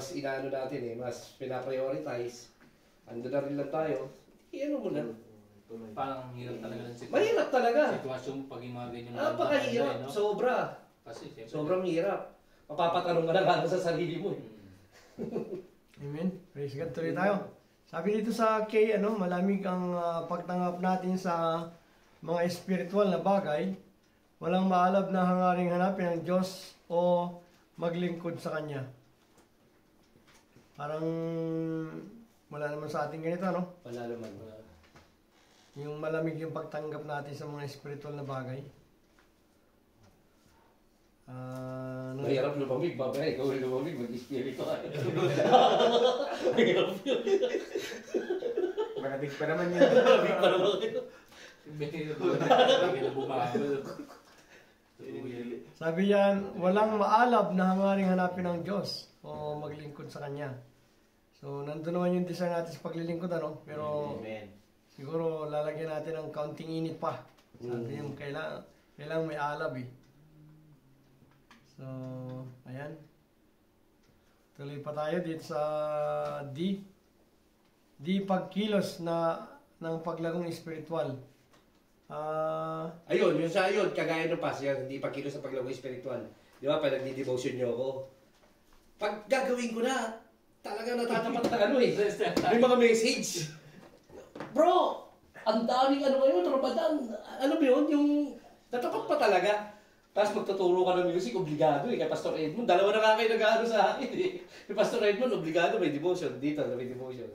mas inaano natin eh, mas pinaprioritize. Ando na rin lang tayo. Iyan mo na. Parang hirap talaga ng sitwasyon. Mahirap talaga. Sitwasyon pag yung mga ganyan. Napakahirap. No? Sobra. Kasi siyempre. Sobrang hirap. Mapapatanong ka na nga sa sarili mo eh. Amen. Praise God. Tuloy tayo. Sabi dito sa K, malamig ang pagtanggap natin sa mga spiritual na bagay. Walang maalab na hangaring hanapin ang Diyos o maglingkod sa Kanya. Parang wala naman sa ating ganito, no? Wala naman. Yung malamig yung pagtanggap natin sa mga spiritual na bagay. Mahirap lumamig, babaya. Ikaw lumamig, mag-spiritual. Mahirap yun. Malamig pa naman yan. Malamig pa naman yun. Sabi yan, walang maalab na hangaring hanapin ang Diyos o maglingkod sa Kanya. So, nandun naman yung design natin sa paglilingkod, pero Amen. siguro lalagyan natin ng kaunting init pa. Sabi yung kailangan may alab eh. So, ayan. Tuloy pa tayo dito sa D. D, pagkilos ng paglagong espiritual. Ayun, yun sa ayun, kagaya ng pas yan, hindi pagkilos sa paglago espiritual. Di ba, pag nagdi-devotion nyo ako, pag gagawin ko na, talaga natatapat na eh. May mga message. Bro, ang daming ngayon, Ramadan. Alam mo yun, yung natapat pa talaga. Tapos magtuturo ka ng music, obligado eh. Kay Pastor Edmond, dalawa na nga kayo nag-ano sa akin eh. Kay Pastor Edmond, obligado may devotion. Dito, may devotion.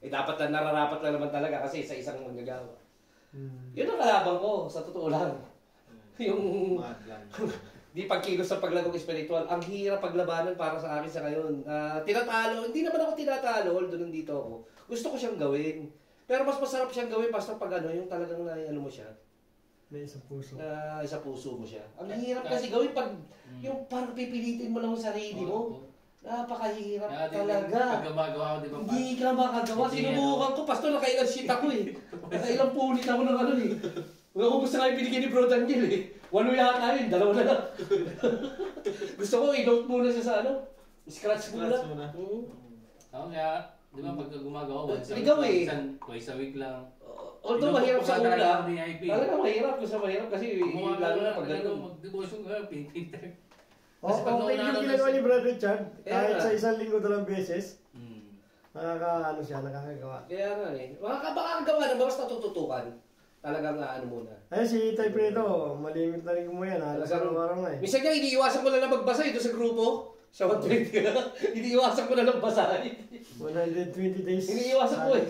Eh dapat na nararapat na naman talaga kasi sa isang manggagawa. Yun ang kalaban ko, sa totoo lang. Yung di pagkilos sa paglagong espiritual, ang hirap paglabanan para sa akin sa ngayon. Tinatalo, hindi naman ako tinatalo, although nandito ako. Gusto ko siyang gawin. Pero mas masarap siyang gawin basta pag yung talagang ano mo siya. May isang puso. Sa puso mo siya. Ang hirap kasi gawin pag yung parang pipilitin mo lang ang sarili mo. Napakahirap talaga. Paggamagawa ko, di ba? Hindi ka makagawa. Sinubukan ko, Pastor, nakailang sheet ako eh. Nakailang punit ako ng ano eh. Ubus na kayo binigyan ni Bro Daniel eh. 1 yata yun, 2 na lang. Gusto ko i-note muna siya sa ano. Scratch muna. Oo, kaya, di ba pag gumagawa, twice a week lang. Although mahirap sa una, talaga mahirap kasi lalo na pag gano'n. Mag-devotion ka, pintinter. Okay yung ginagawa ni Brother Richard, kahit sa isang linggo 2 beses, nakakagawa. Kaya nga eh. Makakagawa na, basta natututukan. Talagang ano muna. Ay, si Tay Fredo, malimit na rin mo yan, halos araw-araw na eh. Minsan nga, iniiwasan ko na lang magbasa doon sa grupo. Sa 120 ka. Iniiwasan ko na lang basahin. 120 days. Iniiwasan ko eh.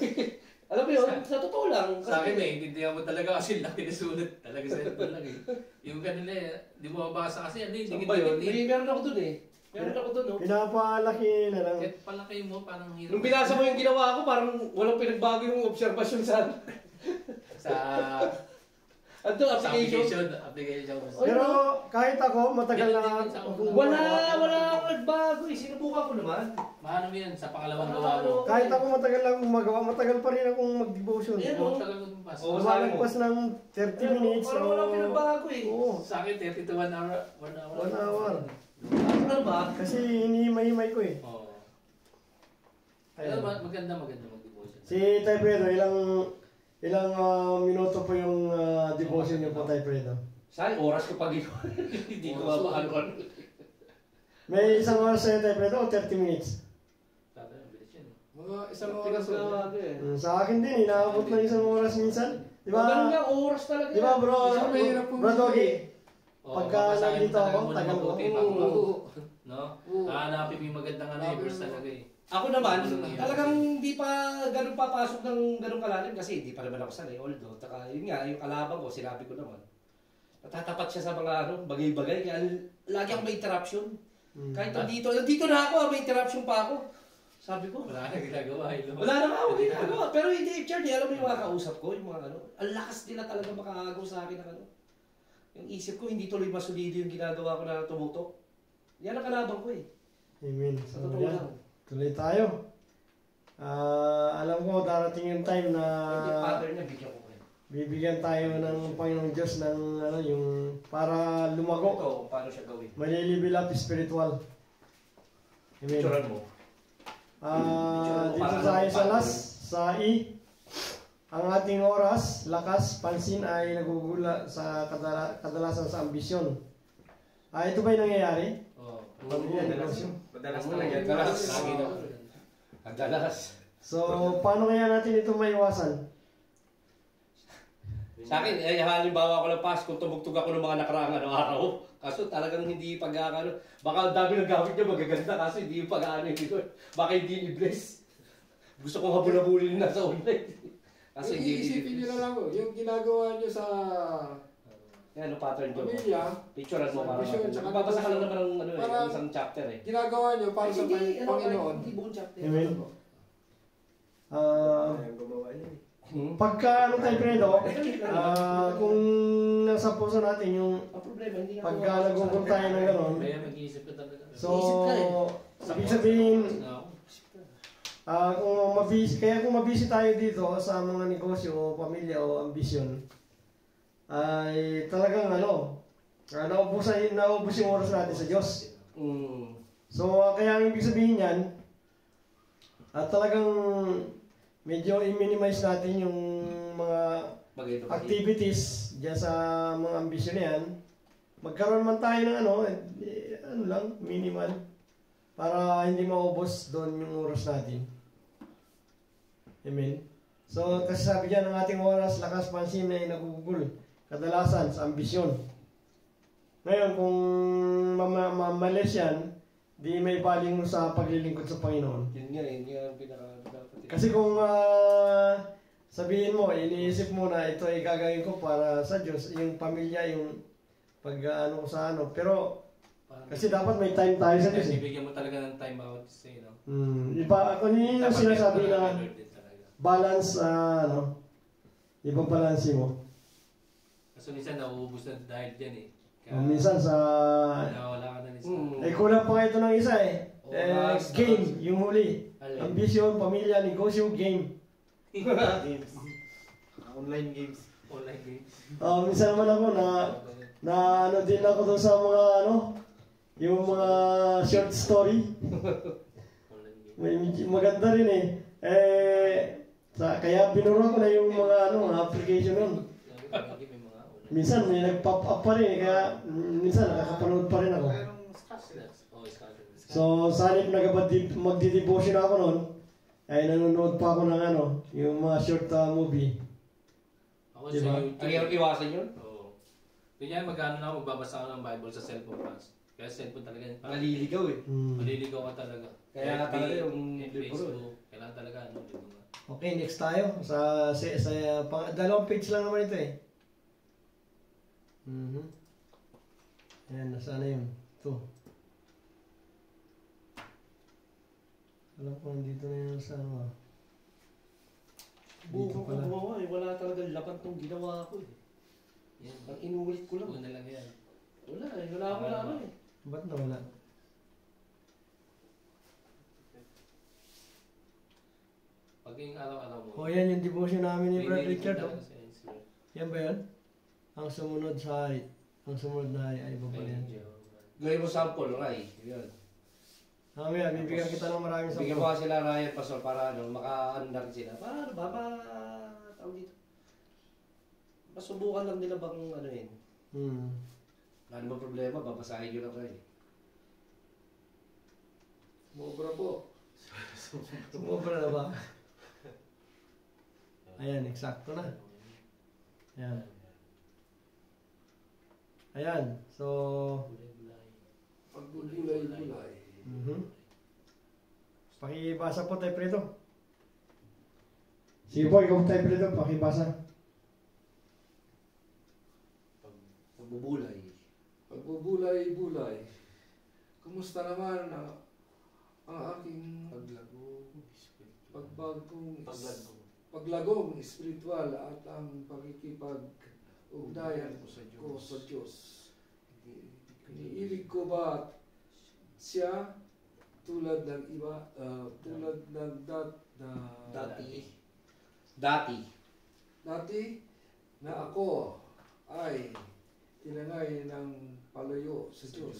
Alam mo yun, sa totoo lang. Sa akin eh, intindihan mo talaga kasi laki na sulat. Talaga sa ito lang eh. Yung kanila eh, di mo mabasa kasi ano eh. Saan ba yun? Meron ako dun eh. Meron ako dun oh. Pinapalaki na lang. Kahit palaki mo, parang hirap. Nung binasa mo yung ginawa ko, parang walang pinagbago yung obserbasyon sa application. Pero kahit ako, matagal na Wala akong nagbago eh. Sinubukan ko naman. Maano yan, sa pangalawang gawa mo. kahit ako matagal lang gumagawa, matagal pa rin akong mag-devotion. Oo, tagal mo pas. Lumalagpas ng 30 minutes. Parang walang pinagbago eh. Oo. Sa akin, 30 to 1 hour. 1 hour. Ano ba? Kasi hinihimay-himay ko eh. Oo. Pero maganda mag-devotion. Si Tay Fredo, ilang minuto po yung devotion niyo po, Tay Fredo? Saan? Oras ko pag hindi ko mapakaloan. May isang oras sa'yo, Tay Fredo, o 30 minutes? Mga isang oras na Sa akin din, inaabot na isang oras minsan. Di ba? Ganun nga, oras talaga. Di ba, bro? Bro Doggy? Pagka nandito ako, tagal ko. No? Hanapin mo yung magandang verse talaga eh. Ako naman, talagang hindi pa ganun papasok ng ganun kalalim kasi hindi pa naman ako sanay. Although, yun nga, yung kalaban ko, sinabi ko naman. Natatapat siya sa mga bagay-bagay. Kaya lagi ako may interruption. Kahit nandito na ako, may interruption pa ako. Sabi ko, wala na ginagawa. Wala na ako ginagawa. Pero hindi, Charlie, alam mo yung mga kausap ko, yung mga ang lakas nila talaga makakagaw sa akin ng Yung isip ko, hindi tuloy masulido yung ginagawa ko na tumutok. Yan ang kalaban ko eh. Amen. Sa totoo lang. Tuloy tayo. Alam ko, darating yung time na bibigyan tayo ng Panginoong Diyos ng yung para lumago. Ito, paano siya gawin? Malilibil up spiritual. Amen. Picturean mo. Dito tayo sa last, sa E. Ang ating oras, lakas, pansin ay nagugula sa kadalasan sa ambisyon. Ito ba yung nangyayari? Oo. Madalas talaga. Lagi na. Madalas. So, paano kaya natin ito maiwasan? Sa akin, halimbawa ko lang pas kung tumugtog ako ng mga nakaraang araw. Kaso talagang hindi pag-aano. Baka ang dami ng gamit niya magaganda kaso hindi yung pag-aano yun. Baka hindi i-bless. Gusto kong habulabulin na sa online. Kasi hindi Iisipin nyo na lang, yung ginagawa nyo sa ano pattern ko? pamilya, Picturean mo para. Vision, tsaka Babasa ka lang naman ng para- isang chapter eh. ginagawa nyo para sa Panginoon. Hindi buong chapter. Amen. Gumawa niya eh. Pagka ano tayo Fredo, kung nasa puso natin yung Ang problema, hindi nga pagka nagugol tayo ng gano'n, Kaya mag-iisip ka talaga. so, ibig sabihin, kung mabisi tayo dito sa mga negosyo o pamilya o ambisyon, ay talagang naubos yung oras natin sa Diyos. So, kaya ang ibig sabihin yan, talagang medyo i-minimize natin yung mga activities dyan sa mga ambisyon na yan. Magkaroon man tayo ng ano lang, minimal, para hindi maubos doon yung oras natin. Amen. So, kasi sabi dyan, ang ating oras, lakas, pansin ay nagugugol. Kadalasan sa ambisyon. Ngayon, kung mamalis yan, di may baling sa paglilingkod sa Panginoon. Yun nga, yun nga ang pinaka-dapat. Kasi kung sabihin mo, iniisip mo na ito ay gagawin ko para sa Diyos, yung pamilya, yung pag-ano sa ano. Pero, kasi dapat may time tayo sa Diyos. Bibigyan mo talaga ng time out say, no? Iba, ako yung sinasabi na balance, ibang balanse mo. Kasi minsan nauubos na dahil dyan eh. Minsan sa... Wala ka na minsan. kulang pa ito ng isa eh. Game, yung huli. Ambisyon, pamilya, negosyo, game. Games. Online games. Online games. Minsan naman ako na ano din ako doon sa mga yung mga short story. Maganda rin eh. Kaya binura ko na yung mga application nun. Minsan may nag-pop up pa rin kaya minsan nakakapanood pa rin ako. So, sa halip magdi-devotion ako noon, ay nanonood pa ako ng yung mga short movie. Ako Diba? sa YouTube. Ang hirap iwasan yun? Oo. Ganyan, magbabasa ako ng Bible sa cellphone pass. Kaya cellphone talaga yun. Naliligaw eh. Maliligaw ka talaga. Kaya FB, talaga yung Facebook. Kailangan talaga, libro nga. Okay, next tayo. Sa dalawang page lang naman ito eh. Ayan, nasaan na yun? Ito. Alam ko, nandito na yun sa Buko Dito ko pala. gumawa eh. Wala talagang laban tong ginawa ko eh. Yan. Ang inulit ko lang. Una lang yan. Wala eh. Wala akong laban eh. Ba't nawala? Pag yung araw-araw mo. O yan yung devotion namin ni Brad may Richard. talaga Oh. sa Instagram. Yan ba yan? Ang sumunod sa hari. Ang sumunod na hari ay baba yan. Gawin mo sample, Ray. Yun. Mamaya, bibigyan kita ng maraming Bigyan sample. mo sila Ryan Pastor para maka-andar sila. Para tawag dito. Masubukan lang nila bang yun. Wala naman problema, babasahin nyo lang kayo. Mobra po. Sumobra na ba? Ayan, eksakto na. Ayan. Ayan, so... Pagbulay-bulay. Pakibasa po tayo Prito. Sige po, ikaw tayo Prito, pakibasa. Pagbubulay. Pagbubulay-bulay. Kumusta naman ang aking paglagong espiritual at ang pakikipag-ugnayan ko sa Diyos. Iniibig ko ba siya tulad ng iba, tulad ng Dati na ako ay tinangay ng palayo sa Diyos.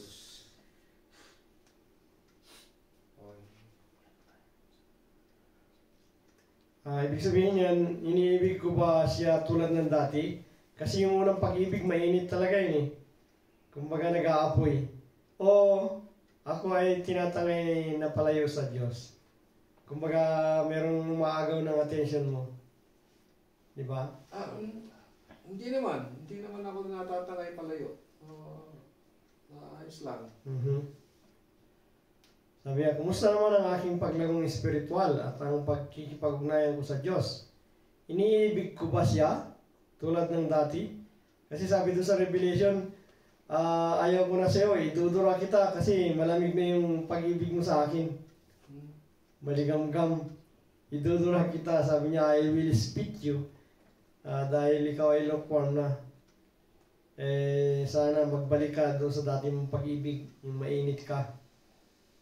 Ibig sabihin yan, iniibig ko ba siya tulad ng dati? Kasi yung unang pag-ibig, mainit talaga yun eh. Kumbaga nag-aapoy. O ako ay tinatangay na palayo sa Diyos. Kumbaga merong umaagaw ng attention mo. Di ba? Hindi naman. Hindi naman ako natatangay palayo. Ayos lang. Sabi niya, kumusta naman ang aking paglagong espiritual at ang pagkikipag-ugnayan ko sa Diyos? Iniibig ko ba siya tulad ng dati? Kasi sabi doon sa Revelation, ayaw ko na sa'yo, idudura kita kasi malamig na yung pag-ibig mo sa akin. Maligamgam, idudura kita. Sabi niya, I will spit you dahil ikaw ay lukewarm na. Sana magbalik ka doon sa dati mong pag-ibig, yung mainit ka.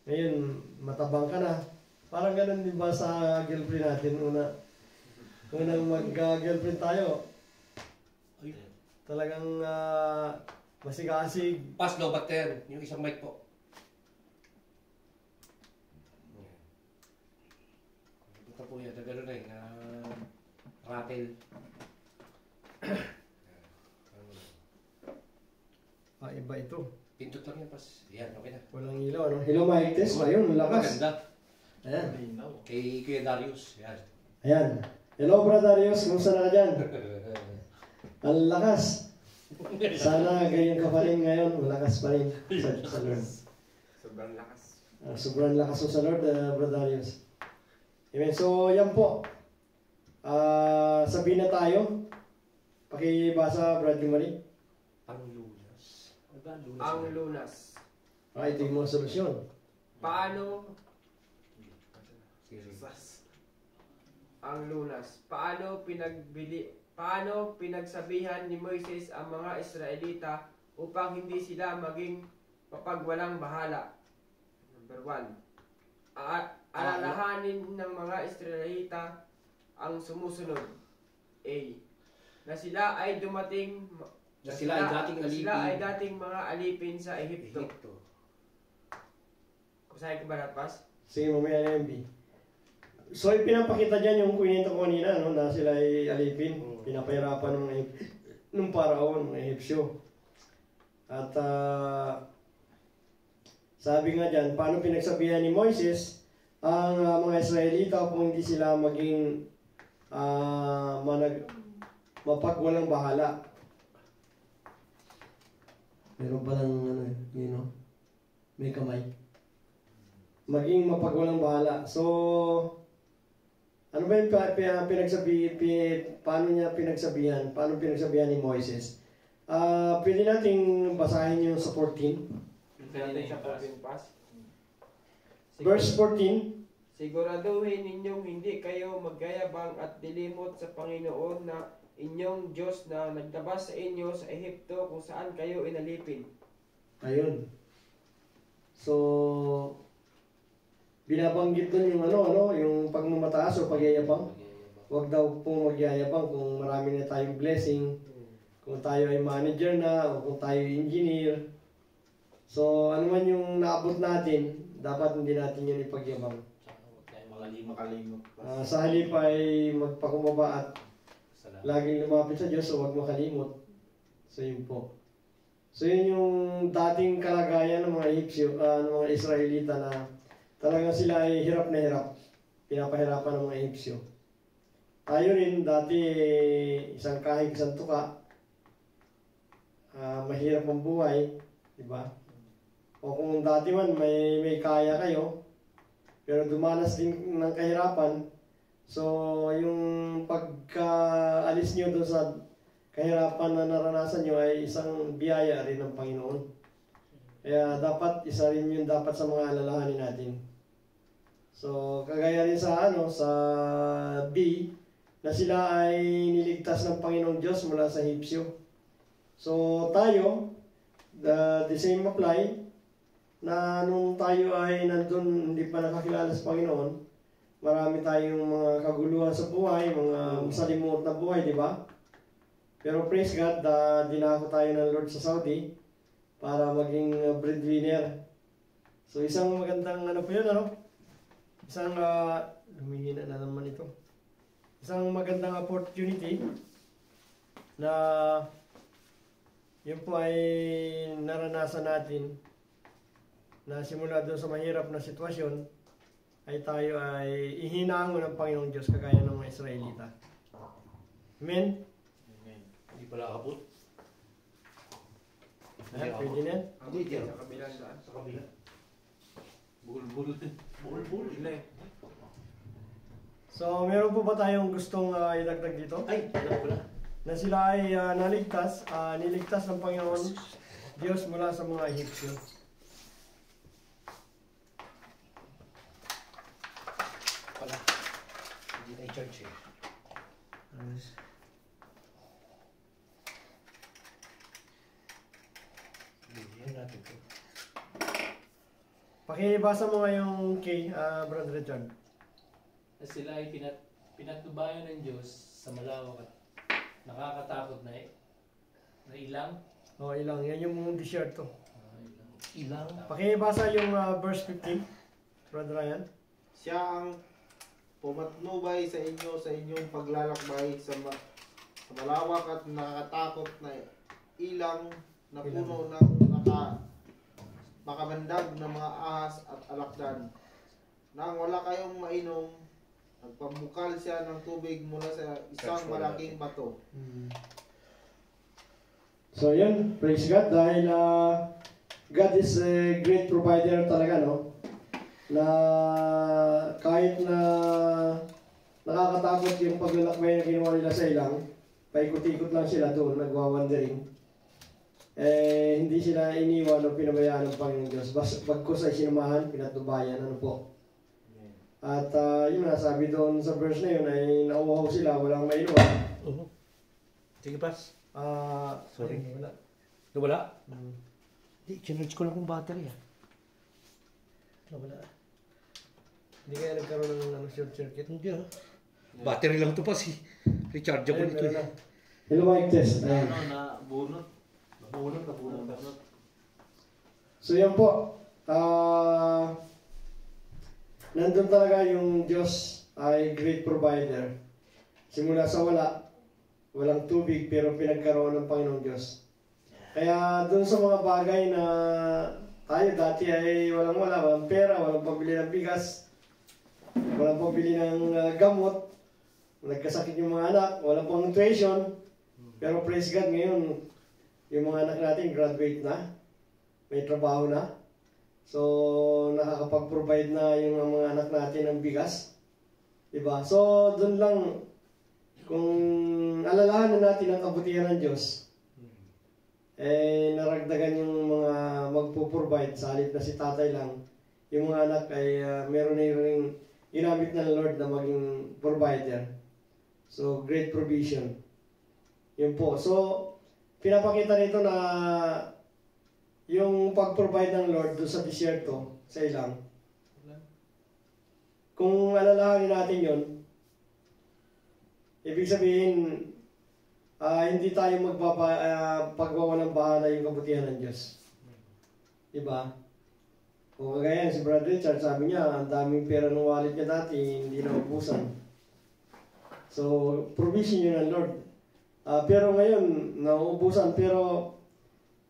Ngayon, matabang ka na. Parang ganun din ba sa girlfriend natin? Unang mag-girlfriend tayo, talagang masigasig. Pass no button. Yung isang mic po. Ito po yan. Gano'n na yun. Rattle. Iba ito. Pindot lang yan, pas. Yan, okay na. Walang ilaw, ano? Hello, mic test. Ayun, ang lakas. Maganda. Ayan. Kay Kuya Darius. Yan. Ayan. Hello, Bro Darius. Kumusta na ka dyan? Ang lakas. Sana ganyan ka pa rin ngayon. Malakas pa rin sa Lord. Sobrang lakas. Sobrang lakas mo sa Lord, Bro Darius. Amen. So, yan po. Sabihin na tayo. Pakibasa, Bradley Marie. Ang lunas. Ang lunas. Ito yung mga solusyon. Paano ang lunas? Paano pinagsabihan ni Moises ang mga Israelita upang hindi sila maging mapagwalang bahala? Number 1. Alalahanin ng mga Israelita ang sumusunod. A. Na sila ay dating mga alipin sa Ehipto. Kusahin ko ba napas? Sige, mamaya na yung B. So, pinapakita dyan yung kwento ko kanina, no, na sila ay alipin. Pinapahirapan ng paraon, ng Ehipsyo. At sabi nga dyan, paano pinagsabihan ni Moises ang mga Israelita kung hindi sila maging mapagwalang bahala. Meron palang may kamay. Maging mapagwalang bahala. So, ano ba yung paano niya pinagsabihan? Paano pinagsabihan ni Moises? Pwede nating basahin yung sa 14. Verse 14. Siguraduhin ninyong hindi kayo magyayabang at dilimot sa Panginoon na inyong Diyos na nagtabas sa inyo sa Ehipto kung saan kayo inalipin. Ayun. So, binabanggit dun yung yung pagmamataas o pagyayabang. Huwag daw pong magyayabang kung marami na tayong blessing, kung tayo ay manager na, o kung tayo ay engineer. So, ano man yung naabot natin, dapat hindi natin yun ipagyabang. Makalimot. Sa halip ay magpakumbaba at laging lumapit sa Diyos, so huwag makalimot. So, yun po. So, yun yung dating kalagayan ng mga ng mga Israelita na talagang sila ay hirap na hirap. Pinapahirapan ng mga Ehipsyo. Tayo rin, dati isang kahig, isang tuka. Mahirap ang buhay. Diba? O kung dati man may kaya kayo, pero dumanas din ng kahirapan, so yung pagkaalis nyo doon sa kahirapan na naranasan nyo ay isang biyaya rin ng Panginoon. Kaya dapat, isa rin yun dapat sa mga alalahanin natin. So, kagaya rin sa sa B, na sila ay niligtas ng Panginoong Diyos mula sa Ehipsyo. So, tayo, the same apply, na nung tayo ay nandun, hindi pa nakakilala sa Panginoon, marami tayong mga kaguluhan sa buhay, mga masalimuot na buhay, di ba? Pero praise God, dinako tayo ng Lord sa Saudi para maging breadwinner. So, isang magandang po yun, Isang, lumihina na naman ito. isang magandang opportunity na yun po ay naranasan natin na simula doon sa mahirap na sitwasyon ay tayo ay ihinango ng Panginoong Diyos kagaya ng mga Israelita. Amen? Amen. Hindi pala kaput. Pwede na yan? Hindi, diyan. Sa kabilang daan. Sa kabila. Bulbul. Bulbul. Yun na eh. So, meron po ba tayong gustong idagdag dito? Ay, alam ko na. Na sila ay niligtas ng Panginoon Diyos mula sa mga Ehipsyo. Pala. Hindi na i-charge eh. Yan natin to. Pakibasa mo nga yung kay Brother Richard. Na sila ay pinatubayan ng Diyos sa malawak at nakakatakot na ilang. O, ilang. Yan yung disyerto. Ilang. Ilang. Pakibasa yung verse 15. Brother Ryan. Siya ang pumatnubay sa inyo sa inyong paglalakbay sa malawak at nakakatakot na ilang na puno ng makabandag ng mga ahas at alakdan. Nang wala kayong mainom, nagpamukal siya ng tubig mula sa isang malaking bato. So yun, praise God dahil God is a great provider talaga, no? Na kahit na nakakatakot yung paglalakbay na ginawa nila sa ilang, paikot-ikot lang sila doon, nagwa-wandering. Eh, hindi sila iniwan o pinabayaan ng Panginoong Diyos. Bagkus ay sinamahan, pinatubayan, ano po. At yun nga, sabi doon sa verse na yun ay nauuhaw sila, walang mainuwa. Sige, pas. Sorry, wala. Nawala? Hindi, chinarge ko lang yung battery ah. Nawala. Hindi kaya nagkaroon ng short circuit. Hindi ah. Battery lang ito pas eh. Rechargeable ito eh. Hello, mic test. Ayan. Nabunot. Nabunot. So yan po, nandun talaga yung Diyos ay great provider. Simula sa walang tubig pero pinagkaroon ng Panginoong Diyos. Kaya dun sa mga bagay na tayo dati ay walang pera, walang pabili ng bigas, walang pabili ng gamot, nagkasakit yung mga anak, walang pang tuition, pero praise God ngayon, yung mga anak natin graduate na, may trabaho na. So, nakakapag-provide na yung mga anak natin ng bigas. Diba? So, dun lang, kung alalahanan natin ang kabutihan ng Diyos, eh, naragdagan yung mga magpo-provide sa halip na si tatay lang. Yung mga anak ay meron na yung ginamit ng Lord na maging provider. So, great provision. Yun po. So, pinapakita nito na yung pag-provide ng Lord doon sa disyerto, sa ilang. Kung alalahanin natin yun, ibig sabihin, hindi tayo pagwawalang bahala yung kabutihan ng Diyos. Diba? O kagaya si Brother Richard, sabi niya, ang daming pera ng wallet niya dati, hindi na ubusan. So, provision yun ng Lord. Pero ngayon, nauubusan. Pero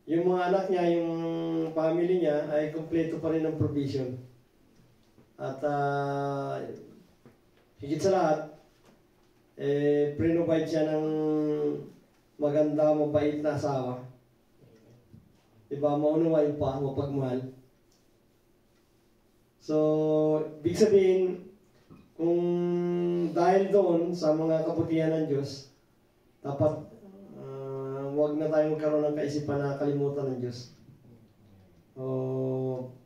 yung mga anak niya, yung family niya, ay kumpleto pa rin ng provision. At higit sa lahat, pre-provide siya ng maganda, mabait na asawa. Diba? Maunawain pa, mapagmahal. So, big sabihin, kung dahil doon sa mga kabutihan ng Diyos, dapat huwag na tayo magkaroon ng kaisipan na kalimutan ng Diyos. O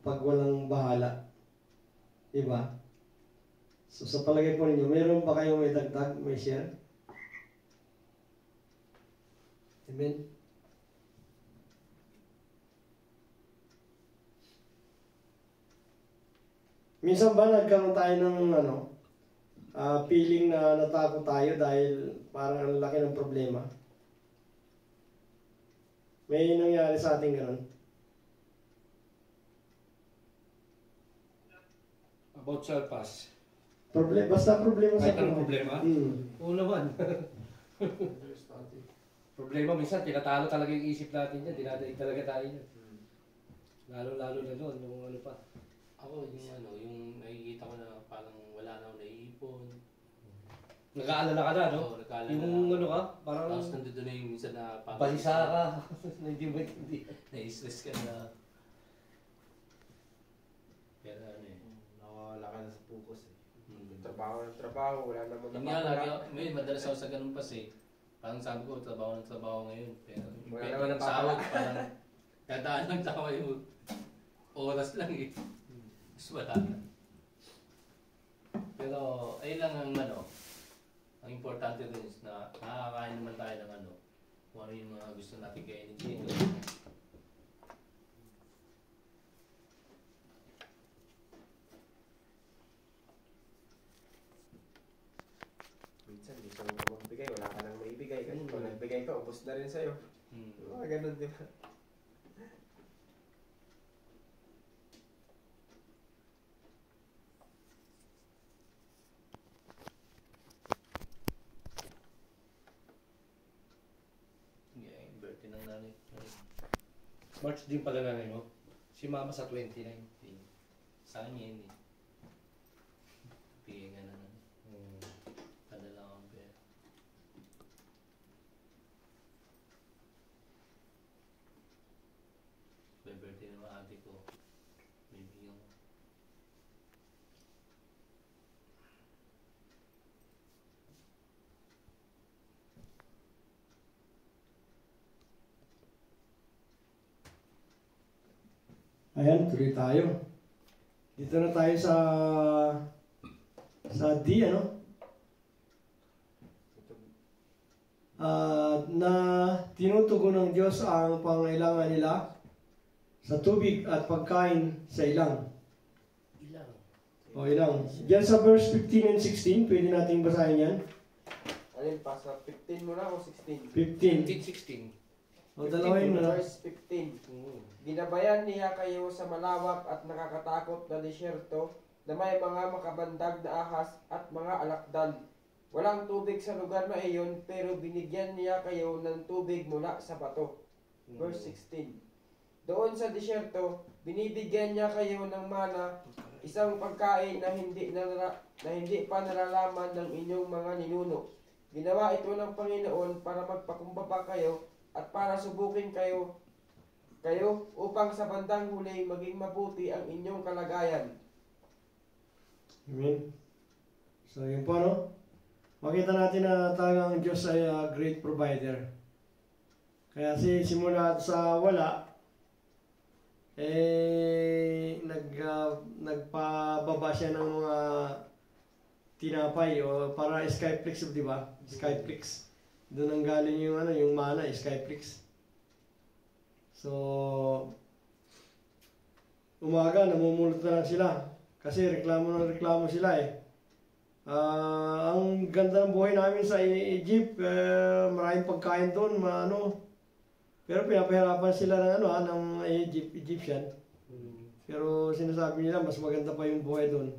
pag walang bahala. Diba? So sa palagay po ninyo, meron pa kayong may dagdag, may share? Amen? Minsan ba nagkaroon tayo ng feeling na natakot tayo dahil parang ang laki ng problema? May nangyari sa ating ganun? About Salpas. Basta problema sa Kahit anong problema? Oo naman. Study. Problema minsan, tinatalo talaga yung isip natin yan. Dinadaig talaga tayo yan. Lalo-lalo na noon, nung ano pa. Ako, yung nakikita ko na parang wala na akong naiipon. Nag-aalala ka na, no? Oo, nag-aalala Yung na. ano ka, parang Tapos nandito na yung minsan na parang... balisa ka. Na hindi mo hindi. Na-stress ka na. Pero ano eh. Nawawala ka na sa focus eh. Trabaho ng trabaho, wala naman Yun nga, lagi napapala. ako, may madalas ako sa ganun kasi. Parang sabi ko, trabaho ng trabaho ngayon. Pero yung Wala pwede naman ng napapala. sahod, parang dadaan lang tama yung oras lang eh. Mas wala na. Pero ayun lang ang ang importante dun is na nakakain naman tayo ng kung ano yung mga gusto natin kainin dito. Minsan, gusto mo magbigay, wala ka nang maibigay. Kasi kung nagbigay ka, ubos na rin sa'yo. Mga ganun, di ba? Yeah, birthday ng nanay. March din pala nanay mo. Si mama sa 29. Sa akin yun eh. Bigay nga na nanay. Padala akong pera. By birthday ng mga ate ko, bibigyan ko. Ayan, tuloy tayo. Dito na tayo sa D, ano? Na tinutugon ng Diyos ang pangailangan nila sa tubig at pagkain sa ilang. Ilang? O ilang. Diyan sa verse 15 and 16, pwede nating basahin yan. Alin pa, sa 15 muna o 16? 15. 16. O dalawin mo na. Verse 15. Ginabayan niya kayo sa malawak at nakakatakot na disyerto na may mga makabandag na ahas at mga alakdan. Walang tubig sa lugar na iyon, pero binigyan niya kayo ng tubig mula sa bato. Verse 16. Doon sa disyerto, binibigyan niya kayo ng mana, isang pagkain na hindi pa nalalaman ng inyong mga ninuno. Ginawa ito ng Panginoon para magpakumbaba kayo at para subukin kayo upang sa bandang huli maging mabuti ang inyong kalagayan. Amen. So yun po, no? Makita natin na talagang Diyos ay great provider. Kaya simula sa wala, nagpababa siya ng mga tinapay o para Skyflix, di ba? Skyflix. Doon ang galing yung mana, Skyflix. So, umaga, namumulot na lang sila. Kasi reklamo sila eh. Ang ganda ng buhay namin sa Egypt, maraming pagkain doon, pero pinapahirapan sila ng Egyptian. Pero sinasabi nila, mas maganda pa yung buhay doon.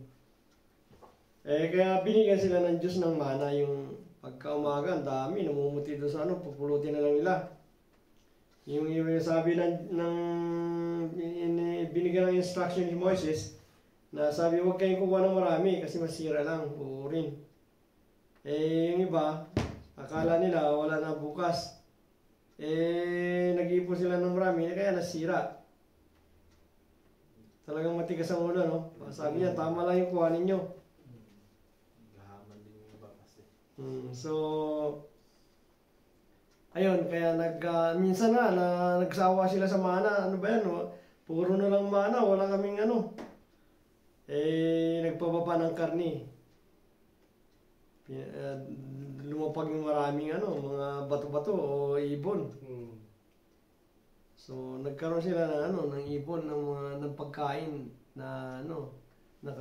Kaya binigyan sila ng Diyos ng mana, yung pagka-umaga, ang dami, namumuti doon sa pupulutin na lang nila. Yung sabi binigyan ng instruction ni Moises, na sabi, huwag kayong kukuha ng marami kasi masira lang, uurin. Yung iba, akala nila wala na bukas. Nag-iipon sila ng marami, kaya nasira. Talagang matigas ang ulo, no? Sabi niya, tama lang yung kuha ninyo. Gahaman din yung iba kasi. So, ayun, kaya minsan na nagsawa sila sa mana, ano ba yan, no? Puro na lang mana, wala kaming nagpababa ng karni. Lumapag yung maraming mga bato-bato o ibon. So nagkaroon sila ng ibon ng pagkain na na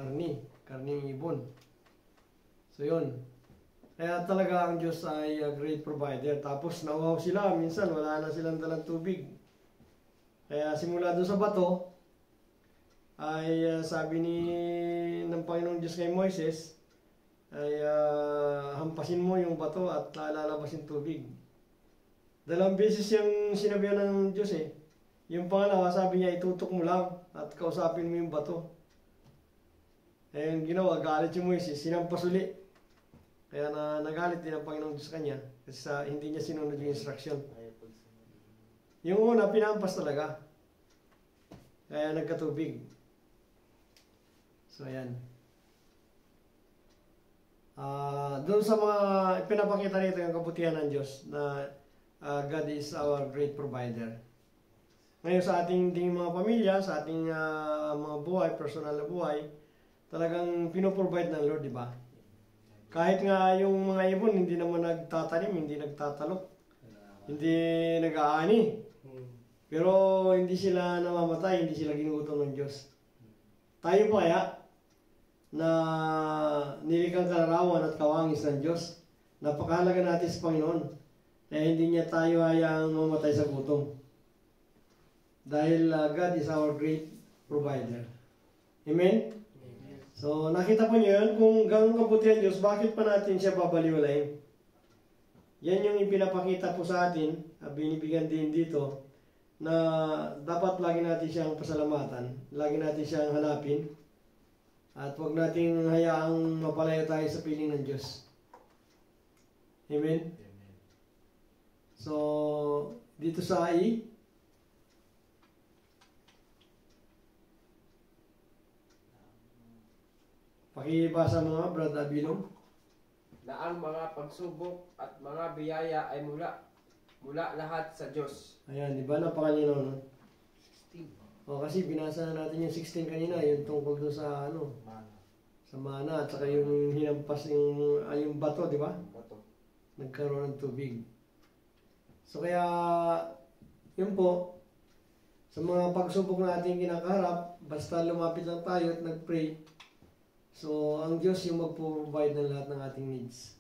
karning ibon. So yun. Kaya talaga ang Diyos ay a great provider. Tapos nauhaw sila, minsan wala na silang dalang tubig. Kaya simula doon sa bato, ay sabi ng Panginoong Diyos kay Moises, ay hampasin mo yung bato at lalabas yung tubig. 2 beses yung sinabihan ng Diyos eh. Yung pangalawa, sabi niya, itutok mo lang at kausapin mo yung bato. Eh, yung ginawa, galit yung Moises, sinampas uli. Kaya nagalit din ang Panginoong Diyos kanya kasi hindi niya sinunod yung instruction. Yung una, pinampas talaga. Kaya nagkatubig. So, ayan. Doon sa mga pinapakita nito yung kabutihan ng Diyos na God is our great provider. Ngayon sa ating mga pamilya, sa ating mga buhay, personal na buhay, talagang pinoprovide ng Lord, di ba? Kahit nga yung mga ibon, hindi naman nagtatanim, hindi nagtatalok, hindi nag-aani. Pero hindi sila namamatay, hindi sila ginugutom ng Diyos. Tayo pa kaya na nilikang kalarawan at kawangis ng Diyos, napakahalaga natin sa Panginoon. Kaya hindi niya tayo hayang mamatay sa gutom. Dahil God is our great provider. Amen? So, nakita po niyo yun, kung gano'ng kabutihan Diyos, bakit pa natin siya babaliwalayin? Yan yung ipinapakita po sa atin, binibigyan din dito, na dapat lagi natin siyang pasalamatan, lagi natin siyang hanapin, at huwag natin hayaang mapalaya tayo sa piling ng Diyos. Amen? So, dito sa pakibasa mga Brad Abilong. Na ang mga pagsubok at mga biyaya ay mula lahat sa Diyos. Ayan, di ba? Napakalinaw, no? O, kasi binasa na natin yung 16 kanina, yung tungkol doon sa sa mana, at saka yung hinampas yung bato, di ba? Nagkaroon ng tubig. So, kaya, yun po, sa mga pagsubok natin kinakaharap, basta lumapit lang tayo at nag-pray, so, ang Diyos yung mag-provide ng lahat ng ating needs.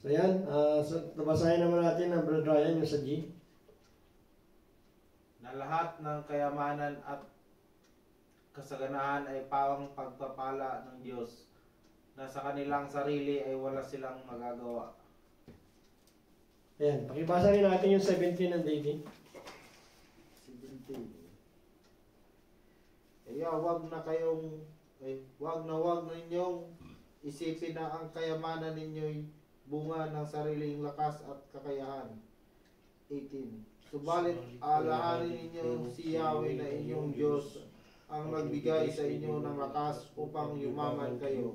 So, yan. So, nabasahin naman natin ang Brother Ryan yung sa G. Na lahat ng kayamanan at kasaganahan ay pawang pagpapala ng Diyos, na sa kanilang sarili ay wala silang magagawa. Ayan. Pakibasa rin natin yung 17 and 18. 17. Kaya wag na ninyong isipin na ang kayamanan ninyo'y bunga ng sariling lakas at kakayahan. 18. Subalit alahanin ninyo si Yahweh na inyong Diyos ang nagbigay sa inyo ng lakas upang yumaman kayo.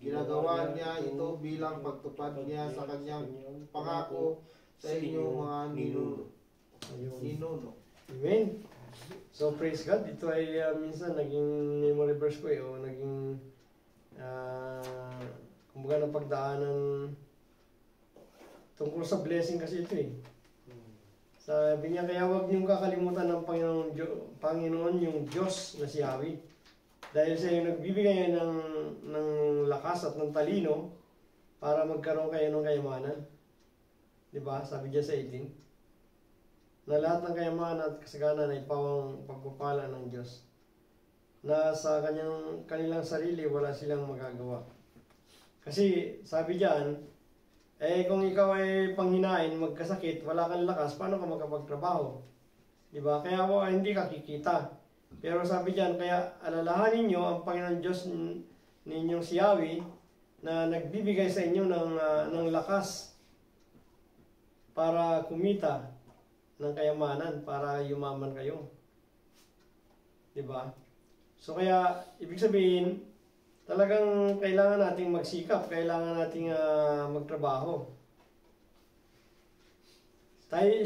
Ginagawa niya ito bilang pagtupad niya sa kanyang pangako sa inyong mga ninuno. Amen. So, praise God. Ito ay minsan naging memory verse ko o naging kumbaga ng pagdaanan tungkol sa blessing kasi ito eh. Sabi niya, kaya huwag niyong kakalimutan ng Panginoon yung Diyos na si Yahweh. Dahil sa iyo nagbibigay ng lakas at ng talino para magkaroon kayo ng kayamanan. Diba? Sabi niya sa 18. Na lahat ng kayamanan at kasaganan ay pawang pagpapala ng Diyos. Na sa kanilang sarili wala silang magagawa. Kasi sabi diyan, kung ikaw ay panghinain, magkasakit, wala kang lakas, paano ka makapagtrabaho? Diba? Kaya hindi ka kikita. Pero sabi diyan, kaya alalahanin niyo ang Panginoon Diyos ninyong si Yahweh na nagbibigay sa inyo ng lakas para kumita ng kayamanan, para yumaman kayo. Diba? So kaya, ibig sabihin, talagang kailangan nating magsikap, kailangan nating magtrabaho.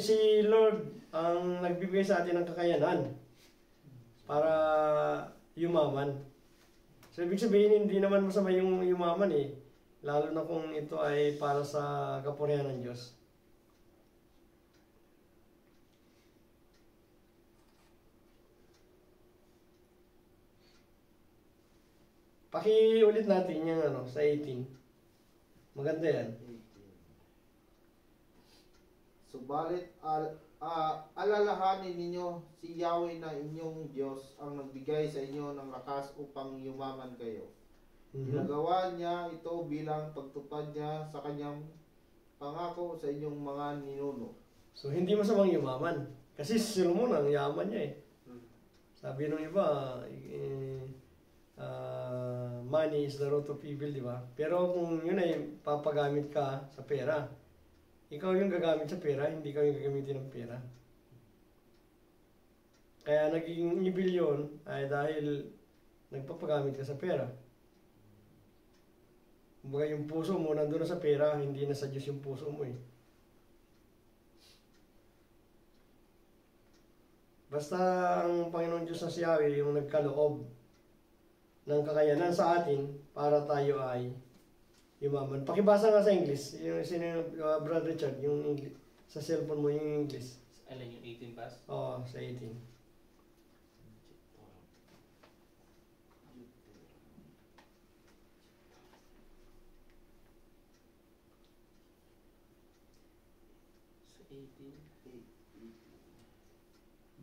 Si Lord ang nagbibigay sa atin ng kakayanan para yumaman. So ibig sabihin, hindi naman masama yung yumaman eh. Lalo na kung ito ay para sa kapurihan ng Diyos. Pakiulit natin yung sa 18. Maganda yan. 18. Subalit alalahanin ninyo si Yahweh na inyong Diyos ang nagbigay sa inyo ng lakas upang yumaman kayo. Ginagawa niya ito bilang pagtupad niya sa kanyang pangako sa inyong mga ninuno. So, hindi masamang yumaman. Kasi si Solomon, ang yaman niya eh. Sabi ng iba, money is the root of evil, di ba? Pero kung yun ay papagamit ka sa pera, ikaw yung gagamit sa pera, hindi ikaw yung gagamitin ng pera. Kaya naging evil yun ay dahil nagpapagamit ka sa pera. Kumbaga yung puso mo nandun na sa pera, hindi na sa Diyos yung puso mo eh. Basta ang Panginoon Diyos na si Yahweh yung nagkaloob ng kakayanan sa atin para tayo ay yumaman. Pakibasa nga sa English, yung Brother Richard, yung English, sa cellphone mo yung English. Alin yung 18 pass? Oo, sa 18. Sa 18.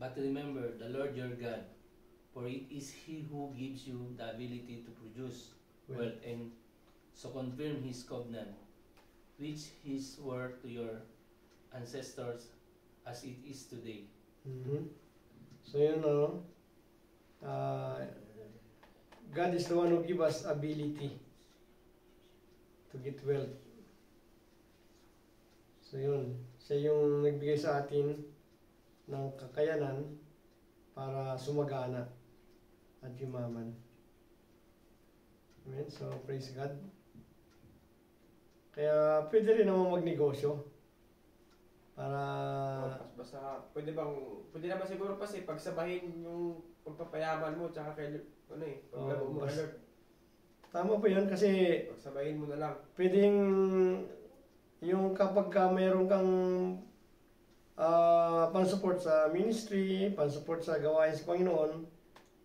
But remember, the Lord your God, for it is He who gives you the ability to produce wealth and so confirm His covenant, which He swore to your ancestors as it is today. So yun God is the one who gives us ability to get wealth. So yun, siya yung nagbigay sa atin ng kakayanan para sumagana at yumaman. Amen? So, praise God. Kaya pwede rin naman magnegosyo para... Basta, pwede naman siguro kasi pagsabahin yung pagpapayaman mo tsaka kay, paglago mo kay Lord. Tama po yun kasi... Pagsabahin mo na lang. Pwedeng yung kapag mayroon kang pan-support sa ministry, pan-support sa gawain sa Panginoon,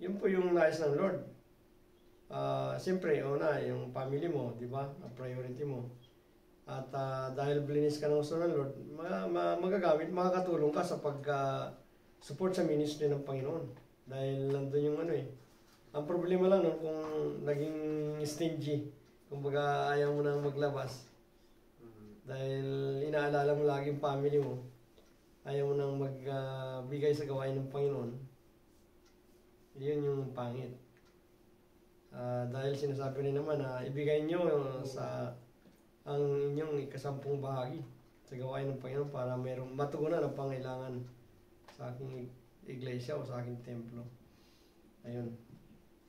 yun po yung nais ng Lord. Siyempre, yung family mo, di ba? Ang priority mo. At dahil blinis ka ng gusto ng Lord, magagamit, makakatulong ka sa pag-support sa ministry ng Panginoon. Dahil nandun yung Ang problema lang kung naging stingy, kumbaga ayaw mo nang maglabas. Dahil inaalala mo lagi yung family mo, ayaw mo nang magbigay sa gawain ng Panginoon, yun yung pangit. Dahil sinasabi rin naman na ibigay nyo sa ang inyong ikasampung bahagi sa gawain ng Panginoon para mayroong matugunan ang pangailangan sa aking iglesia o sa aking templo. Ayun.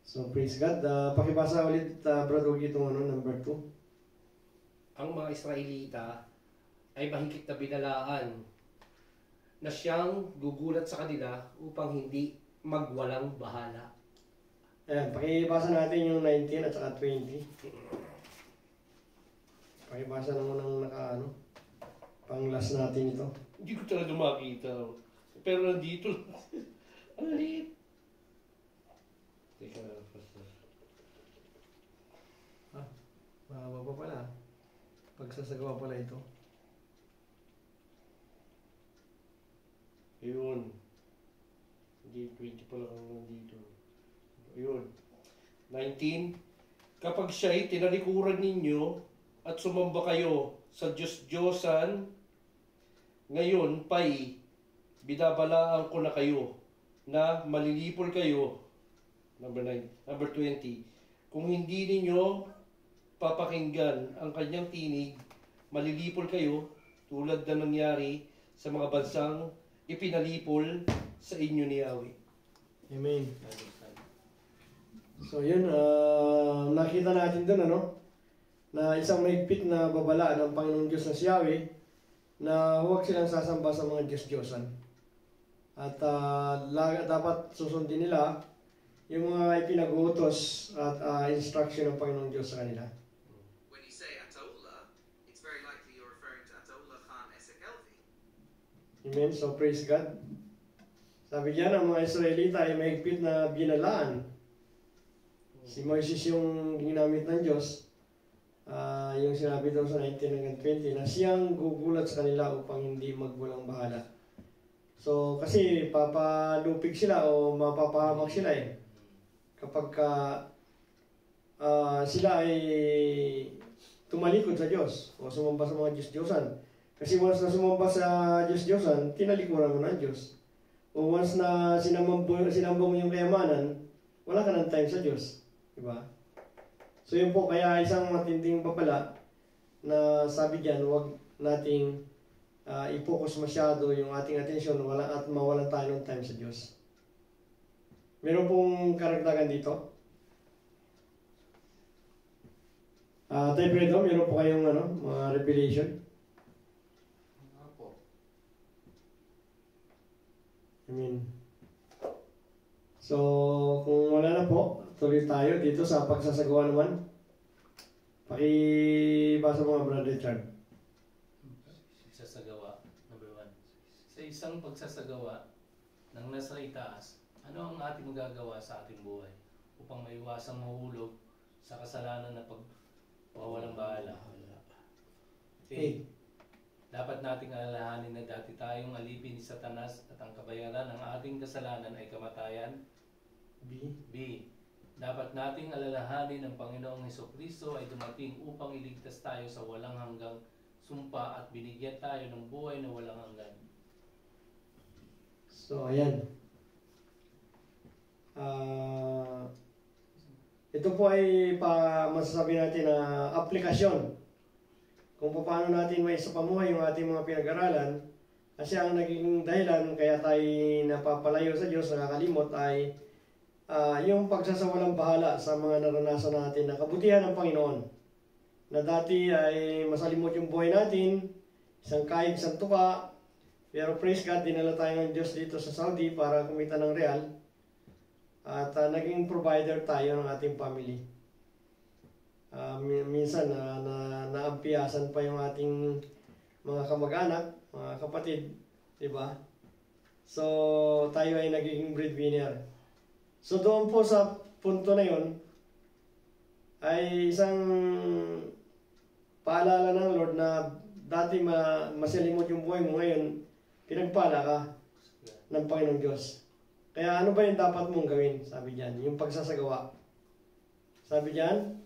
So, praise God. Pakibasa ulit, Brother Ogie, itong number 2. Ang mga Israelita ay mahigit na binalaan na siyang gugulat sa kanila upang hindi magwalang bahala. Ayan, pakibasa natin yung 19 at saka 20. Pakibasa naman ng pang-last natin ito. Hindi ko talaga makita. Pero nandito. Ang liit. Teka, Mahaba pa pala. Pagsasagawa pala ito. Ayun. Hindi, 20 pa lang nandito. Ayun. 19. Kapag siya'y tinalikuran ninyo at sumamba kayo sa Diyos-Diyosan, ngayon pa'y binabalaan ko na kayo na malilipol kayo. Number 20. Kung hindi ninyo papakinggan ang kanyang tinig, malilipol kayo tulad na nangyari sa mga bansang ipinalipol sa inyo ni Yahweh. Amen. So yun, nakita natin dun na isang mahigpit na babala ng Panginoong Diyos na si Yahweh na huwag silang sasamba sa mga Diyos-Diyosan. At dapat susundin nila yung mga ipinag-uutos at instruction ng Panginoong Diyos sa kanila. When you say Ataullah, it's very likely you're referring to Ataullah Khan Esekelvi. Amen. So praise God. Sabi diyan, ang mga Israelita ay mahigpit na binalaan. Si Moises yung ginamit ng Diyos, yung sinabi daw sa 19:20, na siyang gugulat sa kanila upang hindi magwalang bahala. So, kasi papalupig sila o mapapahamak sila kapag sila ay tumalikod sa Diyos o sumamba sa mga Diyos-Diyosan. Kasi once na sumamba sa Diyos-Diyosan, tinalikuran mo na ang Diyos. O once na sinamba mo yung kayamanan, wala ka ng time sa Diyos. Diba? So yun po, kaya isang matinding babala na sabi diyan, huwag nating i-focus masyado yung ating atensyon at mawalan tayo ng time sa Diyos. Meron pong karagdagan dito. Tayo Fredo, meron po kayong mga revelation? So, kung wala na po, tuloy tayo dito sa pagsasagawa naman. Pakibasa mo mga Brother Richard. Pagsasagawa, number 1. Sa isang pagsasagawa ng nasa itaas, ano ang ating magagawa sa ating buhay upang maiwasang mahulog sa kasalanan na pagwawalang bahala? Okay. Dapat nating alalahanin na dati tayong alipin ni Satanas at ang kabayaran ng ating kasalanan ay kamatayan. B. Dapat nating alalahanin ang Panginoong Hesukristo ay dumating upang iligtas tayo sa walang hanggang sumpa at binigyan tayo ng buhay na walang hanggan. So, ayan. Ito po ay masasabi natin na aplikasyon kung paano natin may sa pamuhay yung ating mga pinag-aralan. Kasi ang naging dahilan kaya tayo napapalayo sa Diyos, nakakalimot ay yung pagsasawalang bahala sa mga naranasan natin na kabutihan ng Panginoon. Na dati ay masalimot yung buhay natin, isang kaig, isang tuka, pero praise God, dinala tayo ng Diyos dito sa Saudi para kumita ng real at naging provider tayo ng ating family. Minsan naampiyasan pa yung ating mga kamag-anak, mga kapatid, di ba? So, tayo ay nagiging breadwinner. So, doon po sa punto na yun, ay isang paalala ng Lord na dati masilimot yung buhay mo, ngayon, pinagpala ka ng Panginoong Diyos. Kaya ano ba yung dapat mong gawin? Sabi diyan, yung pagsasagawa. Sabi diyan,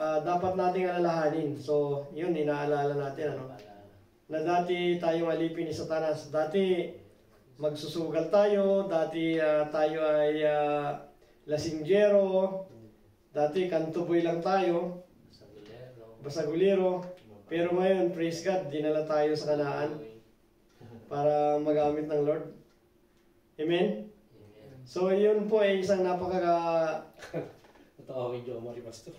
dapat nating alalahanin. So, yun, inaalala natin, na dati tayong alipin ni Satanas. Dati, magsusugal tayo. Dati, tayo ay lasinggero. Dati, kantuboy lang tayo. Basagulero. Pero ngayon, praise God, dinala tayo sa Kanaan para magamit ng Lord. Amen? So, yun po ay isang Natawa kay Joe Mari Pastor.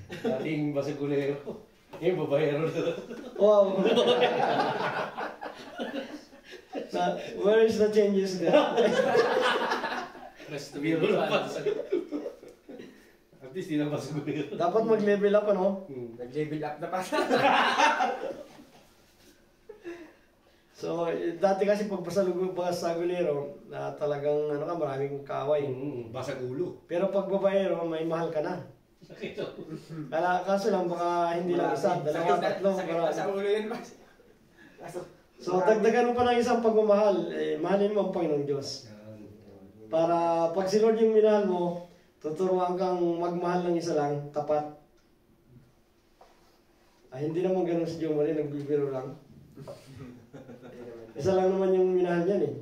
Dating basagulero. Ngayon, babayero na. Wow! Where is the changes there? Rest to be At least di na basagulero. Dapat mag-level up, ano? Nag-level up na pa. So, dati kasi pag basagulero, na talagang maraming kaaway. Basagulo. Pero pag babayero, may mahal ka na. Kaso lang, baka hindi lang isa, dalawa, tatlo. Sa ulo yun, Mas. So, dagdagan mo pa ng isang pagmamahal, mahalin mo ang Panginoong Diyos. Para pag si Lord yung minahal mo, tuturuan kang magmahal ng isa lang, tapat. Hindi naman ganun si Joe Marie, nagbibiro lang. Isa lang naman yung minahal niyan eh.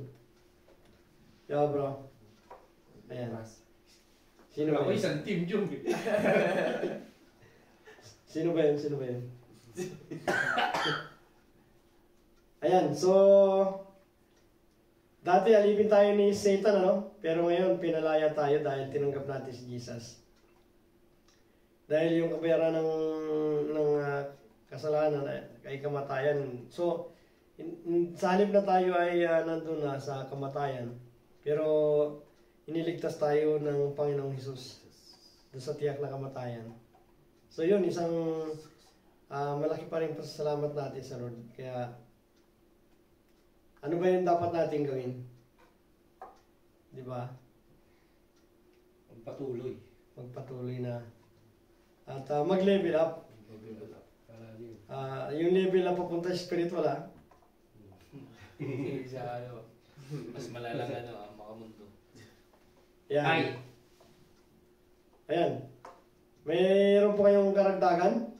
Yeah, bro. Ayan. Sino ba yun? Isang team yung Sino ba yun? Ayan, so dati alipin tayo ni Satan, pero ngayon pinalaya tayo dahil tinanggap natin si Jesus. Dahil yung kabayaran ng kasalanan ay kamatayan. So, sa halip na tayo ay nandun na sa kamatayan, pero iniligtas tayo ng Panginoong Hesus doon sa tiyak na kamatayan. So yun, isang malaki pa rin pasasalamat natin sa Lord. Kaya, ano ba yung dapat natin gawin? Di ba? Magpatuloy na. At mag-level up. Yung level na papunta sa spiritual, mas malalang makamundo. Yan. Ayan. Mayroon po kayong karagdagan?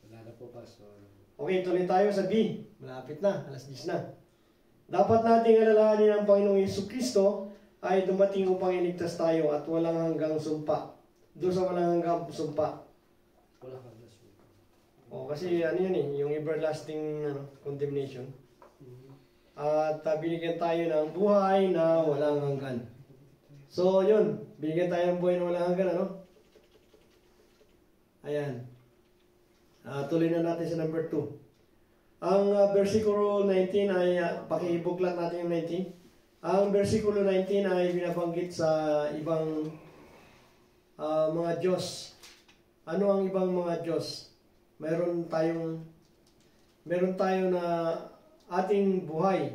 Wala na po, Pastor. Okay, tuloy tayo sa B. Malapit na, alas 10 na. Dapat nating alalahanin ang Panginoong Jesucristo ay dumating upang iligtas tayo at walang hanggang sumpa. Doon sa walang hanggang sumpa. Wala kang lasyon. O, kasi ano yun eh, yung everlasting condemnation. At binigyan tayo ng buhay na walang hanggan. So, yun. Binigyan tayo ng buhay na walang hanggan, ano? Ayan. Tuloy na natin sa number 2. Ang versikulo 19 ay, pakibuklat natin yung 19. Ang versikulo 19 ay binabanggit sa ibang mga Diyos. Ano ang ibang mga Diyos? Meron tayo na ating buhay.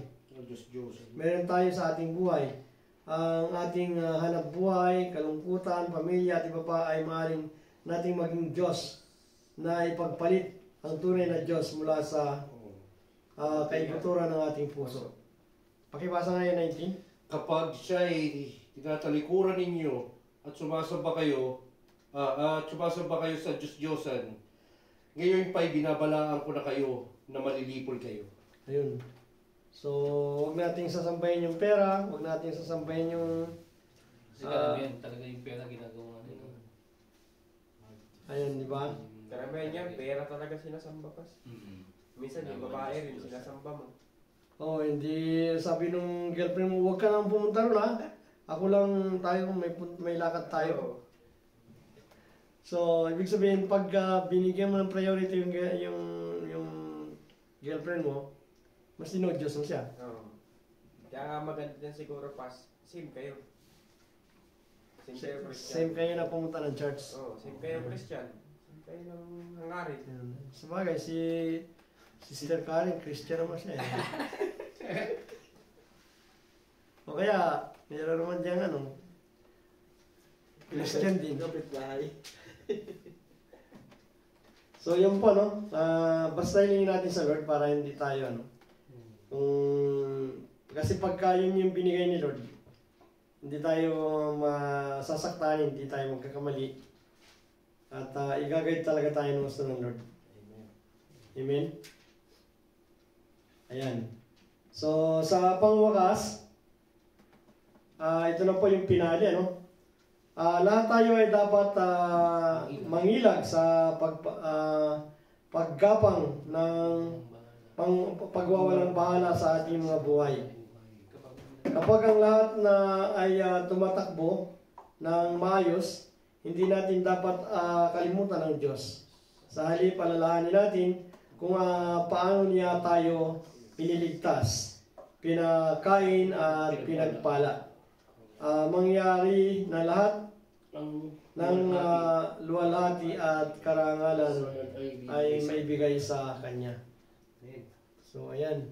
Meron tayo sa ating buhay. Ang ating hanap buhay, kalungkutan, pamilya at iba pa ay maaaring nating maging Diyos na ipagpalit ang tunay na Diyos mula sa kaibuturan ng ating puso. Pakibasa nga yung 19. Kapag siya ay tinatalikuran ninyo at sumasamba kayo sa Diyos-Diyosan, ngayon pa'y binabalaan ko na kayo na malilipol kayo. Ayun. So, huwag nating sasambahin yung pera, huwag nating sasambahin yung... Kasi karamihan talaga yung pera ginagawa nila. Ayun, di ba? Karamihan yan, pera talaga sinasamba pas. Minsan yung babae rin sinasamba mo. Oh, hindi sabi nung girlfriend mo, huwag ka nang pumunta ron ha. Ako lang tayo, may lakad tayo. So, ibig sabihin, pag binigyan mo ng priority yung girlfriend mo, mas dinodiyos mo siya. Oo. Kaya maganda din siguro pas, same kayo. Same kayo Christian. Same kayo na pumunta ng church. Oo, same kayo Christian. Same kayo ng hangarin. Sabagay, si Sister Karen, Christian naman siya. O kaya, mayroon naman diyang Christian din. Kapit-bahay. So yun po, no? Basta hilingin natin sa Lord para hindi tayo, kasi pagka yun yung binigay ni Lord, hindi tayo masasaktan, hindi tayo magkakamali. At igagayad talaga tayo ng gusto ng Lord. Amen? Ayan. So, sa pangwakas, ito na po yung pinali, lahat tayo ay dapat mangilag sa paggapang ng pagwawalang bahala sa ating mga buhay. Kapag ang lahat na ay tumatakbo ng maayos, hindi natin dapat kalimutan ng Diyos. Sa halip, alalahanin natin kung paano niya tayo piniligtas, pinakain at pinagpala. Mangyari na lahat ng luwalhati at karangalan ay maibigay sa Kanya. So, ayan.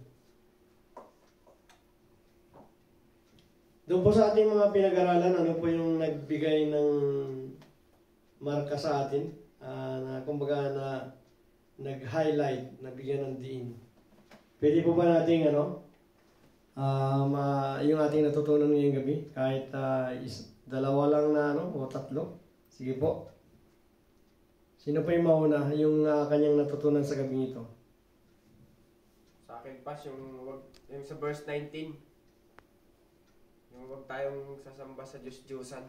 Doon po sa ating mga pinag-aralan, ano po yung nagbigay ng marka sa atin? Na kumbaga na nag-highlight, nabigyan ng diin. Pwede po ba nating yung ating natutunan ngayong gabi? Kahit dalawa lang na o tatlo? Sige po. Sino pa yung mauna yung kanyang natutunan sa gabi ito? Sa akin pas, yung sa verse 19. Yung huwag tayong sasamba sa Diyos-Diyosan.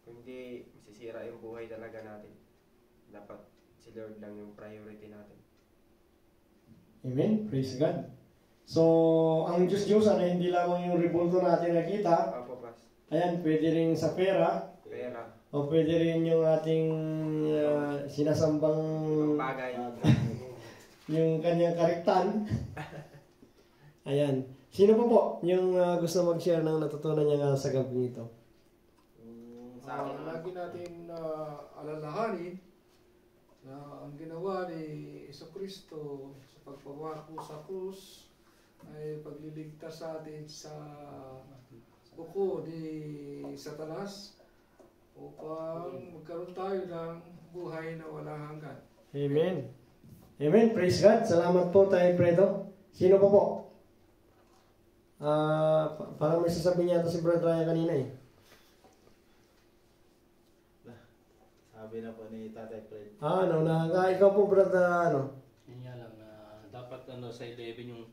Kundi masisira yung buhay talaga natin. Dapat si Lord lang yung priority natin. Amen. Praise God. So, ang Diyos-Diyosan ay hindi lamang yung rebulto natin nakita. Opo, pas. Ayan, pwede rin sa pera. Pera. O pwede rin yung ating sinasambang Ibang bagay. yung kanyang karektan. Ayan. Sino po yung gusto mag-share ng natutunan niya sa gabi nito? Sa akin, Lagi natin alalahanin na ang ginawa ni Jesucristo sa pagpawako sa krus ay pagliligtas sa atin sa buko ni Satanas upang magkaroon tayo ng buhay na walang hanggan. Amen. Amen. Praise God. Salamat po tayo, Fredo. Sino po po? Parang may sasabihin niya ito si Brother Ryan kanina eh. Sabi na po ni Tatay Fred. Naunahan ka. Ikaw po, Brad, Yun nga lang na dapat sa 11 yung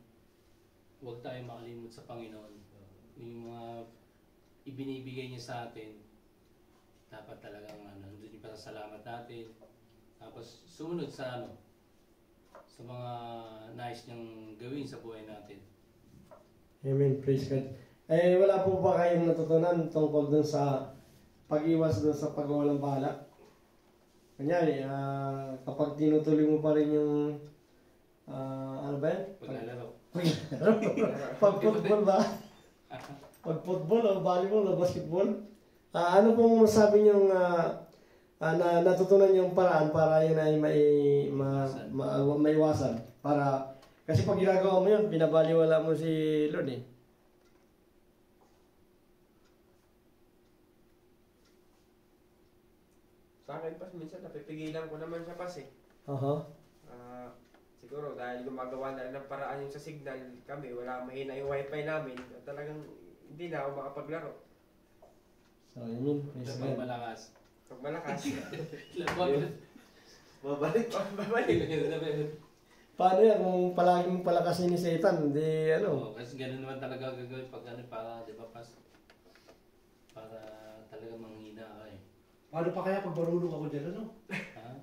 huwag tayo makalimot sa Panginoon. Yung mga ibinibigay niya sa atin, dapat talagang nandun yung pasasalamat natin. Tapos sumunod sa sa mga nais niyang gawin sa buhay natin. Amen. Praise God. Wala po ba kayong natutunan tungkol dun sa pag-iwas dun sa pagwawalang bahala? Kanyari, kapag tinutuloy mo pa rin yung ano ba yan? Paglalaro. Pag-football ba? Pag-football o volleyball o basketball? Ano pong masabi niyong na natutunan yung paraan para yun ay maiwasan? Kasi pag ginagawa mo yun, binabaliwala mo si Lord eh. Sa akin pas, minsan napipigilan ko naman siya pas eh. Siguro dahil gumagawa na rin ng paraan yung sa signal kami, wala mahina yung wifi namin, talagang hindi na ako makapaglaro. So, yun. Pag malakas. Pag malakas. Babalik. Paano yan kung palaging palakasin ni Satan? Hindi Kasi gano'n naman talaga gagawin pag para, di ba, pas? Para talaga manghina ka eh. Paano pa kaya pag marunong ako dyan,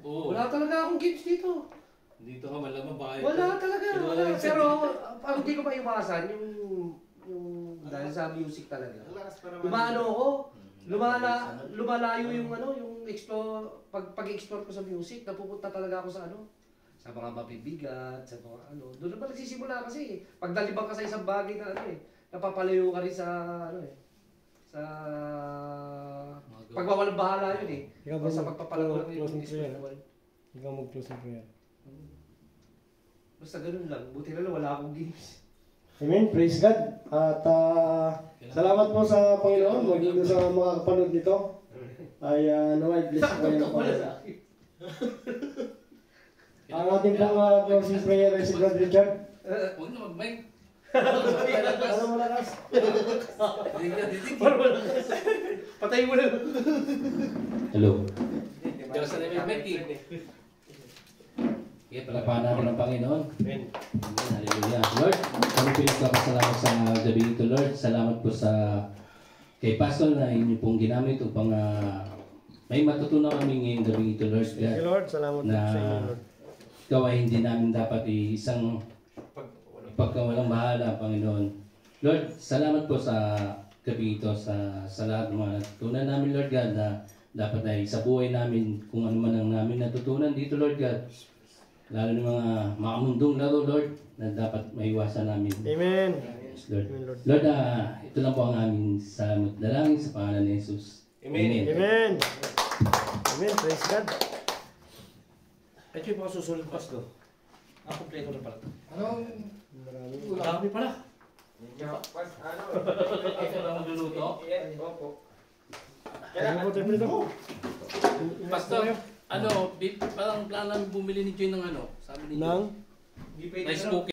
Oo. Wala talaga akong games dito. Dito ka malamang baka Wala talaga. Wala. Pero ang hindi ko maiwasan yung dahil sa music talaga. Lumaano ako. Lumalayo yung yung explore, pag-explore ko sa music, napupunta talaga ako sa sa mga mabibigat, sa mga Doon naman nagsisimula kasi. Pagdalibang ka sa isang bagay na napapalayo ka rin sa sa pagwawalang bahala yun eh. Ikaw Sa pagpapalago ng closing prayer. spiritual. Ikaw mag-closing prayer. Basta ganun lang. Buti na lang wala akong games. Amen. Praise God. At salamat po sa Panginoon. Maging sa mga kapanood nito. Ay naway bless po yan po. Ang ating pong closing prayer ay si Brother Richard. Huwag na mag-mic. Para malakas. Patay mo na. Hello. Diyos na namin mic eh. Sige, palapahan natin ang Panginoon. Amen. Hallelujah. Lord, kami pinagpapasalamat sa gabi ito, Lord. Salamat po sa kay Pastor na inyo pong ginamit upang may matutunan kami ngayong gabi ito, Lord. Thank you, Lord. Salamat po sa inyo, Lord. Ikaw ay hindi namin dapat isang ipagkawalang bahala, Panginoon. Lord, salamat po sa gabi ito, sa lahat ng mga natutunan namin, Lord God, na dapat ay sa buhay namin, kung ano man ang namin natutunan dito, Lord God. Lalo ng mga makamundong laro, Lord, na dapat maiwasan namin. Amen. Yes, Lord. Amen, Lord. Lord, ito lang po ang aming salamat. Dalangin sa pangalan ni Jesus. Amen. Amen. Amen. Praise God. Ito yung mga susunod pas ko. Kompleto na pala. Marami pala. Pas, Ito lang magluluto? Opo. Kaya po tayo. Pastor, parang plano namin bumili ni Joy ng sabi ni Joy. Nang? Rice cooker.